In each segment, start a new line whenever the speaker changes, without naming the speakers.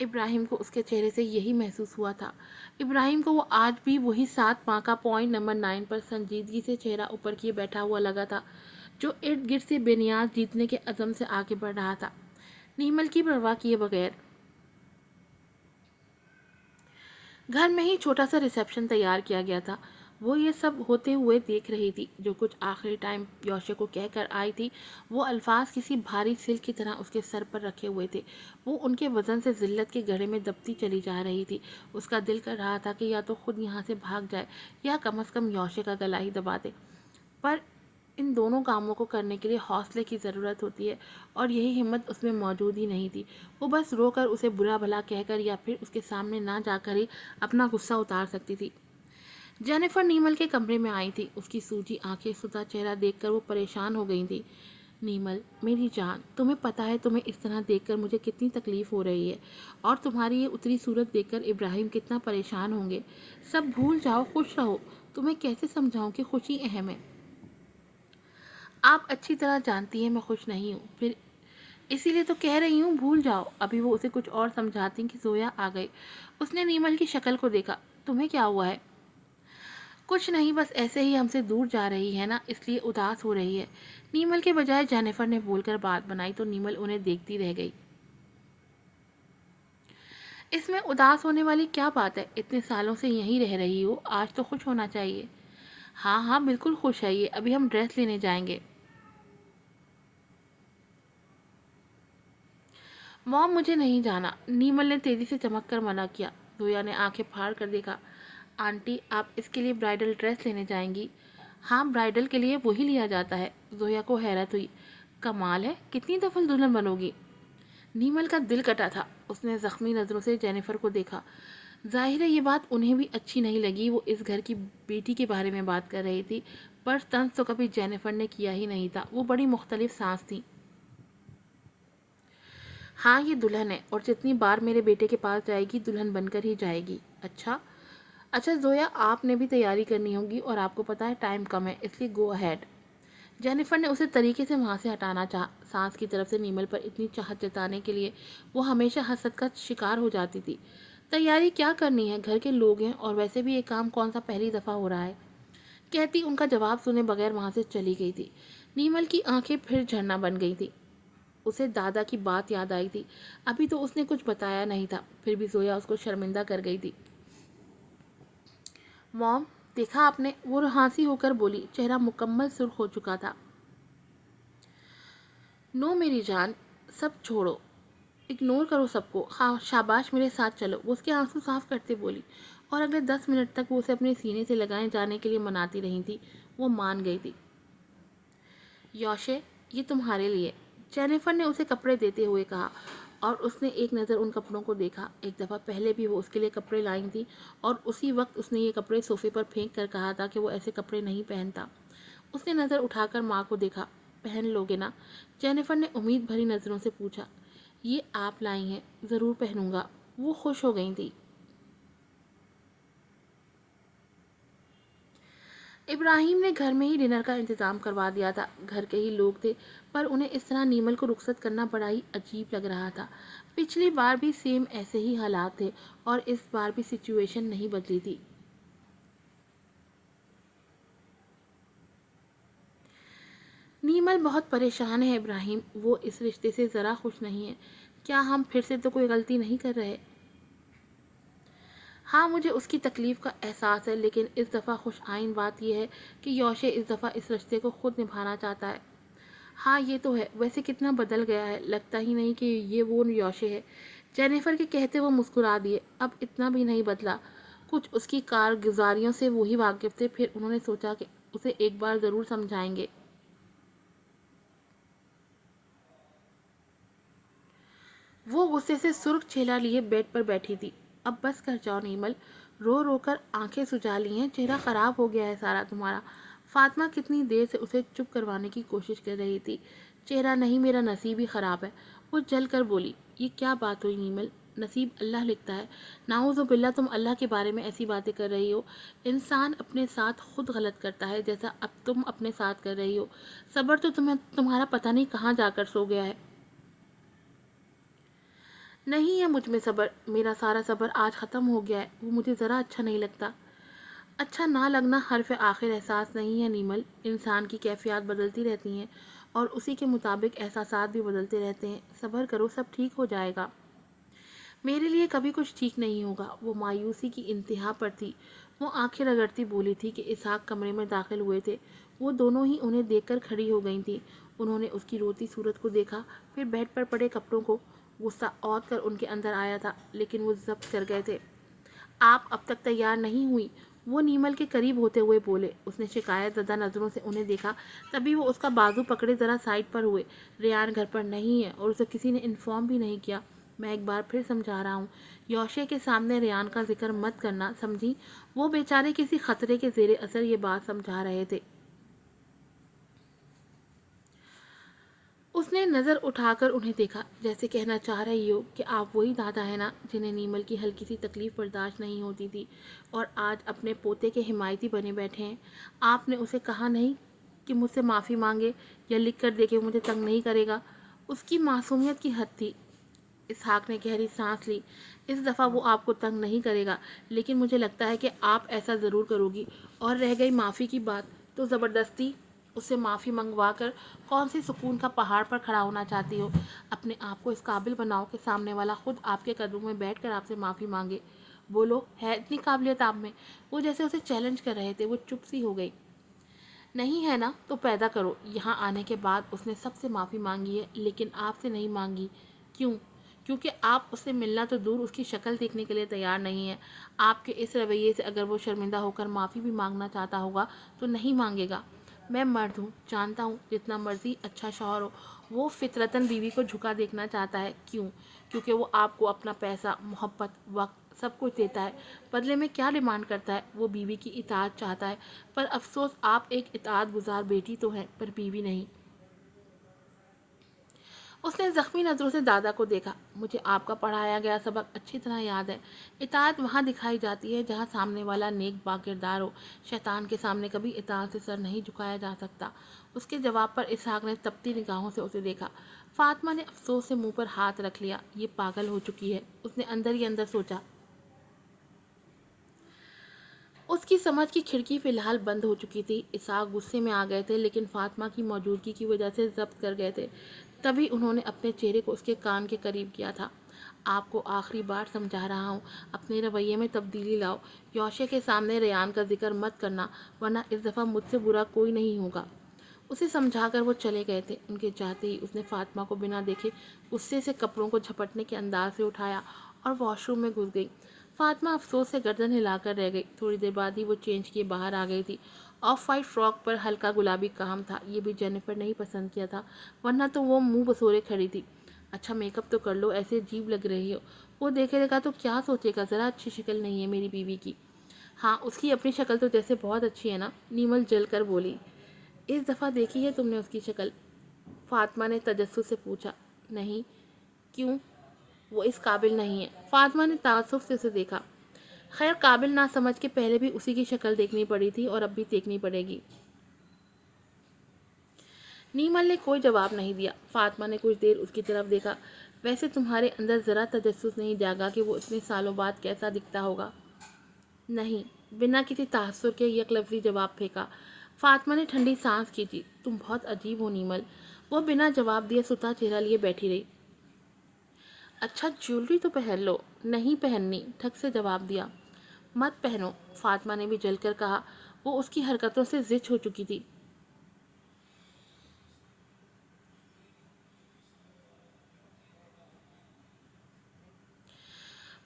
ابراہیم کو اس کے چہرے سے یہی محسوس ہوا تھا۔ ابراہیم کو وہ آج بھی وہی 7 ماہ کا پوائنٹ نمبر 9 پر سنجیدگی سے چہرہ اوپر کیے بیٹھا ہوا لگا تھا، جو ارد گرد سے بے نیاز جیتنے کے عزم سے آگے بڑھ رہا تھا، نیمل کی پرواہ کیے بغیر۔ گھر میں ہی چھوٹا سا ریسیپشن تیار کیا گیا تھا۔ وہ یہ سب ہوتے ہوئے دیکھ رہی تھی، جو کچھ آخری ٹائم یوشے کو کہہ کر آئی تھی، وہ الفاظ کسی بھاری سلک کی طرح اس کے سر پر رکھے ہوئے تھے۔ وہ ان کے وزن سے ذلت کے گڑھے میں دبتی چلی جا رہی تھی۔ اس کا دل کر رہا تھا کہ یا تو خود یہاں سے بھاگ جائے یا کم از کم یوشے کا گلا ہی دبا دے، پر ان دونوں کاموں کو کرنے کے لیے حوصلے کی ضرورت ہوتی ہے، اور یہی ہمت اس میں موجود ہی نہیں تھی۔ وہ بس رو کر اسے برا بھلا کہہ کر یا پھر اس کے سامنے نہ جا کر ہی اپنا غصہ اتار سکتی تھی۔ جینیفر نیمل کے کمرے میں آئی تھی۔ اس کی سوجی آنکھیں، سوتا چہرہ دیکھ کر وہ پریشان ہو گئی تھی۔ نیمل، میری جان، تمہیں پتہ ہے تمہیں اس طرح دیکھ کر مجھے کتنی تکلیف ہو رہی ہے، اور تمہاری یہ اتری صورت دیکھ کر ابراہیم کتنا پریشان ہوں گے۔ سب بھول جاؤ، خوش رہو۔ تمہیں کیسے سمجھاؤں کہ خوشی اہم ہے؟ آپ اچھی طرح جانتی ہیں میں خوش نہیں ہوں، پھر اسی لیے تو کہہ رہی ہوں بھول جاؤ۔ ابھی وہ اسے کچھ اور سمجھاتی کہ زویا آ گئی۔ اس نے نیمل کی شکل کو دیکھا۔ تمہیں کیا ہوا ہے؟ کچھ نہیں، بس ایسے ہی ہم سے دور جا رہی ہے نا، اس لیے اداس ہو رہی ہے۔ نیمل کے بجائے جینیفر نے بول کر بات بنائی تو نیمل انہیں دیکھتی رہ گئی۔ اس میں اداس ہونے والی کیا بات ہے؟ اتنے سالوں سے یہیں رہ رہی ہو، آج تو خوش ہونا چاہیے۔ ہاں ہاں بالکل خوش ہے یہ، ابھی ہم ڈریس لینے جائیں گے۔ موم مجھے نہیں جانا، نیمل نے تیزی سے چمک کر منع کیا۔ زویا نے آنکھیں پھاڑ کر دیکھا۔ آنٹی، آپ اس کے لیے برائڈل ڈریس لینے جائیں گی؟ ہاں، برائڈل کے لیے وہی لیا جاتا ہے۔ زویا کو حیرت ہوئی۔ کمال ہے، کتنی دفعہ دلہن بنو گی؟ نیمل کا دل کٹا تھا۔ اس نے زخمی نظروں سے جینیفر کو دیکھا۔ ظاہر ہے یہ بات انہیں بھی اچھی نہیں لگی۔ وہ اس گھر کی بیٹی کے بارے میں بات کر رہی تھی، پر طنز تو کبھی جینیفر نے کیا ہی نہیں تھا۔ وہ بڑی مختلف سانس تھی۔ ہاں، یہ دلہن ہے، اور جتنی بار میرے بیٹے کے پاس جائے گی دلہن بن کر ہی جائے گی۔ اچھا اچھا زویا، آپ نے بھی تیاری کرنی ہوگی، اور آپ کو پتا ہے ٹائم کم ہے، اس لیے گو اہیڈ۔ جینیفر نے اسے طریقے سے وہاں سے ہٹانا چاہا۔ سانس کی طرف سے نیمل پر اتنی چاہت جتانے کے لیے وہ ہمیشہ حسد کا شکار ہو جاتی تھی۔ تیاری کیا کرنی ہے، گھر کے لوگ ہیں، اور ویسے بھی یہ کام کون سا پہلی دفعہ ہو رہا ہے، کہتی ان کا جواب سنے بغیر وہاں سے چلی گئی تھی۔ نیمل کی آنکھیں پھر جھرنا بن گئی تھی۔ اسے دادا کی بات یاد آئی تھی۔ ابھی تو اس نے کچھ بتایا نہیں تھا، پھر بھی زویا اس کو شرمندہ کر گئی تھی۔ موم، دیکھا آپ نے؟ وہ ہانسی ہو کر بولی، چہرہ مکمل سرخ ہو چکا تھا۔ نو میری جان، سب چھوڑو، اگنور کرو سب کو، شاباش میرے ساتھ چلو۔ وہ اس کے آنسو صاف کرتے بولی، اور اگلے 10 منٹ تک وہ اسے اپنے سینے سے لگائے جانے کے لیے مناتی رہی تھی۔ وہ مان گئی تھی۔ یوشے، یہ تمہارے لیے، جینیفر نے اسے کپڑے دیتے ہوئے کہا، اور اس نے ایک نظر ان کپڑوں کو دیکھا۔ ایک دفعہ پہلے بھی وہ اس کے لیے کپڑے لائی تھی، اور اسی وقت اس نے یہ کپڑے صوفے پر پھینک کر کہا تھا کہ وہ ایسے کپڑے نہیں پہنتا۔ اس نے نظر اٹھا کر ماں کو دیکھا۔ پہن لو گے نا؟ جینیفر نے امید بھری نظروں سے پوچھا۔ یہ آپ لائی ہیں، ضرور پہنوں گا۔ وہ خوش ہو گئی تھی۔ ابراہیم نے گھر میں ہی ڈنر کا انتظام کروا دیا تھا۔ گھر کے ہی لوگ تھے، پر انہیں اس طرح نیمل کو رخصت کرنا بڑا ہی عجیب لگ رہا تھا۔ پچھلی بار بھی سیم ایسے ہی حالات تھے، اور اس بار بھی سچویشن نہیں بدلی تھی۔ نیمل بہت پریشان ہے ابراہیم، وہ اس رشتے سے ذرا خوش نہیں ہے۔ کیا ہم پھر سے تو کوئی غلطی نہیں کر رہے؟ ہاں، مجھے اس کی تکلیف کا احساس ہے، لیکن اس دفعہ خوش آئند بات یہ ہے کہ یوشے اس دفعہ اس رشتے کو خود نبھانا چاہتا ہے۔ ہاں یہ تو ہے، ویسے کتنا بدل گیا ہے، لگتا ہی نہیں کہ یہ وہ یوشے ہے۔ جینیفر کے کہتے وہ مسکرا دیے۔ اب اتنا بھی نہیں بدلا، کچھ اس کی کارگزاریوں سے وہی واقف تھے۔ پھر انہوں نے سوچا کہ اسے ایک بار ضرور سمجھائیں گے۔ وہ غصے سے سرخ چہرہ لیے بیڈ پر بیٹھی تھی۔ اب بس کر جاؤ نیمل، رو رو کر آنکھیں سجا لی ہیں، چہرہ خراب ہو گیا ہے سارا تمہارا۔ فاطمہ کتنی دیر سے اسے چپ کروانے کی کوشش کر رہی تھی۔ چہرہ نہیں، میرا نصیب ہی خراب ہے، وہ جل کر بولی۔ یہ کیا بات ہوئی نیمل؟ نصیب اللہ لکھتا ہے۔ نعوذ باللہ، تم اللہ کے بارے میں ایسی باتیں کر رہی ہو۔ انسان اپنے ساتھ خود غلط کرتا ہے، جیسا اب تم اپنے ساتھ کر رہی ہو۔ صبر تو تمہارا پتہ نہیں کہاں جا کر سو گیا ہے۔ نہیں ہے مجھ میں صبر، میرا سارا صبر آج ختم ہو گیا ہے، وہ مجھے ذرا اچھا نہیں لگتا۔ اچھا نہ لگنا حرف آخر احساس نہیں ہے نیمل، انسان کی کیفیات بدلتی رہتی ہیں اور اسی کے مطابق احساسات بھی بدلتے رہتے ہیں۔ صبر کرو، سب ٹھیک ہو جائے گا۔ میرے لیے کبھی کچھ ٹھیک نہیں ہوگا۔ وہ مایوسی کی انتہا پر تھی۔ وہ آنکھیں رگڑتی بولی تھی کہ اسحاق کمرے میں داخل ہوئے تھے۔ وہ دونوں ہی انہیں دیکھ کر کھڑی ہو گئی تھیں۔ انہوں نے اس کی روتی صورت کو دیکھا، پھر بیڈ پر پڑے کپڑوں کو۔ غصہ اوت کر ان کے اندر آیا تھا، لیکن وہ ضبط کر گئے تھے۔ آپ اب تک تیار نہیں ہوئی؟ وہ نیمل کے قریب ہوتے ہوئے بولے۔ اس نے شکایت زدہ نظروں سے انہیں دیکھا، تبھی وہ اس کا بازو پکڑے ذرا سائڈ پر ہوئے۔ ریان گھر پر نہیں ہے اور اسے کسی نے انفارم بھی نہیں کیا۔ میں ایک بار پھر سمجھا رہا ہوں، یوشے کے سامنے ریان کا ذکر مت کرنا، سمجھی؟ وہ بیچارے کسی خطرے کے زیر اثر یہ بات سمجھا رہے تھے۔ اس نے نظر اٹھا کر انہیں دیکھا، جیسے کہنا چاہ رہی ہو کہ آپ وہی دادا ہیں نا جنہیں نیمل کی ہلکی سی تکلیف برداشت نہیں ہوتی تھی اور آج اپنے پوتے کے حمایتی بنے بیٹھے ہیں۔ آپ نے اسے کہا نہیں کہ مجھ سے معافی مانگے یا لکھ کر دے کہ مجھے تنگ نہیں کرے گا؟ اس کی معصومیت کی حد تھی۔ اسحاق نے گہری سانس لی۔ اس دفعہ وہ آپ کو تنگ نہیں کرے گا، لیکن مجھے لگتا ہے کہ آپ ایسا ضرور کرو گی۔ اور رہ گئی معافی کی بات، تو زبردستی اس سے معافی منگوا کر کون سی سکون کا پہاڑ پر کھڑا ہونا چاہتی ہو؟ اپنے آپ کو اس قابل بناؤ کہ سامنے والا خود آپ کے قدموں میں بیٹھ کر آپ سے معافی مانگے۔ بولو، ہے اتنی قابلیت آپ میں؟ وہ جیسے اسے چیلنج کر رہے تھے۔ وہ چپ سی ہو گئی۔ نہیں ہے نا تو پیدا کرو۔ یہاں آنے کے بعد اس نے سب سے معافی مانگی ہے، لیکن آپ سے نہیں مانگی۔ کیوں؟ کیونکہ آپ اس سے ملنا تو دور اس کی شکل دیکھنے کے لیے تیار نہیں ہے۔ آپ کے اس رویے سے اگر وہ شرمندہ ہو کر معافی بھی مانگنا چاہتا ہوگا تو نہیں مانگے گا۔ میں مرد ہوں، جانتا ہوں، جتنا مرضی اچھا شوہر ہو، وہ فطرتاً بیوی کو جھکا دیکھنا چاہتا ہے۔ کیوں؟ کیونکہ وہ آپ کو اپنا پیسہ، محبت، وقت سب کچھ دیتا ہے۔ بدلے میں کیا ڈیمانڈ کرتا ہے؟ وہ بیوی کی اطاعت چاہتا ہے۔ پر افسوس، آپ ایک اطاعت گزار بیٹی تو ہیں، پر بیوی نہیں۔ اس نے زخمی نظروں سے دادا کو دیکھا۔ مجھے آپ کا پڑھایا گیا سبق اچھی طرح یاد ہے۔ اطاعت وہاں دکھائی جاتی ہے جہاں سامنے والا نیک با کردار ہو۔ شیطان کے سامنے کبھی اطاعت سے سر نہیں جھکایا جا سکتا۔ اس کے جواب پر اسحاق نے تپتی نگاہوں سے اسے دیکھا۔ فاطمہ نے افسوس سے منہ پر ہاتھ رکھ لیا۔ یہ پاگل ہو چکی ہے، اس نے اندر ہی اندر سوچا۔ اس کی سمجھ کی کھڑکی فی الحال بند ہو چکی تھی۔ اسحاق غصے میں آ گئے تھے، لیکن فاطمہ کی موجودگی کی وجہ سے ضبط کر گئے تھے۔ تبھی انہوں نے اپنے چہرے کو اس کے کان کے قریب کیا تھا۔ آپ کو آخری بار سمجھا رہا ہوں، اپنے رویے میں تبدیلی لاؤ۔ یوشے کے سامنے ریان کا ذکر مت کرنا، ورنہ اس دفعہ مجھ سے برا کوئی نہیں ہوگا۔ اسے سمجھا کر وہ چلے گئے تھے۔ ان کے جاتے ہی اس نے فاطمہ کو بنا دیکھے غصے سے کپڑوں کو جھپٹنے کے انداز سے اٹھایا اور واش روم میں گھس گئی۔ فاطمہ افسوس سے گردن ہلا کر رہ گئی۔ تھوڑی دیر بعد ہی وہ چینج کیے باہر آ گئی تھی۔ آف وائٹ فراک پر ہلکا گلابی کام تھا۔ یہ بھی جینیفر نے ہی پسند کیا تھا، ورنہ تو وہ منہ بسورے کھڑی تھی۔ اچھا میک اپ تو کر لو، ایسے عجیب لگ رہی ہو۔ وہ دیکھے گا تو کیا سوچے گا؟ ذرا اچھی شکل نہیں ہے میری بیوی کی۔ ہاں، اس کی اپنی شکل تو جیسے بہت اچھی ہے نا، نیمل جل کر بولی۔ اس دفعہ دیکھی ہے تم نے اس کی شکل؟ فاطمہ نے تجسس سے پوچھا۔ نہیں۔ کیوں؟ وہ اس قابل نہیں ہے۔ فاطمہ نے تعصب سے اسے دیکھا۔ خیر، قابل نہ سمجھ کے پہلے بھی اسی کی شکل دیکھنی پڑی تھی اور اب بھی دیکھنی پڑے گی۔ نیمل نے کوئی جواب نہیں دیا۔ فاطمہ نے کچھ دیر اس کی طرف دیکھا۔ ویسے تمہارے اندر ذرا تجسس نہیں جاگا کہ وہ اتنے سالوں بعد کیسا دکھتا ہوگا؟ نہیں، بنا کسی تحسر کے یک لفظی جواب پھینکا۔ فاطمہ نے ٹھنڈی سانس کھینچی۔ تم بہت عجیب ہو نیمل۔ وہ بنا جواب دیے ستا چہرہ لیے بیٹھی رہی۔ اچھا جیولری تو پہن لو۔ نہیں پہننی، ٹھگ سے جواب دیا۔ مت پہنو، فاطمہ نے بھی جل کر کہا۔ وہ اس کی حرکتوں سے زچ ہو چکی تھی۔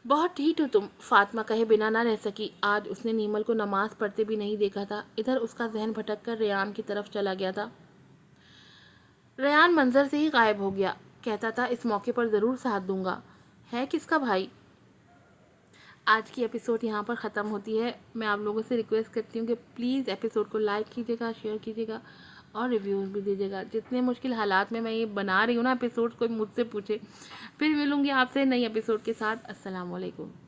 بہت ڈھیٹ ہو تم، فاطمہ کہے بنا نہ رہ سکی۔ آج اس نے نیمل کو نماز پڑھتے بھی نہیں دیکھا تھا۔ ادھر اس کا ذہن بھٹک کر ریان کی طرف چلا گیا تھا۔ ریان منظر سے ہی غائب ہو گیا۔ کہتا تھا اس موقع پر ضرور ساتھ دوں گا۔ ہے کس کا بھائی؟ آج کی ایپیسوڈ یہاں پر ختم ہوتی ہے۔ میں آپ لوگوں سے ریکویسٹ کرتی ہوں کہ پلیز ایپیسوڈ کو لائک کیجیے گا، شیئر کیجیے گا اور ریویوز بھی دیجیے گا۔ جتنے مشکل حالات میں یہ بنا رہی ہوں نا ایپیسوڈ، کوئی مجھ سے پوچھے۔ پھر ملوں گی آپ سے نئی ایپیسوڈ کے ساتھ۔ السلام علیکم۔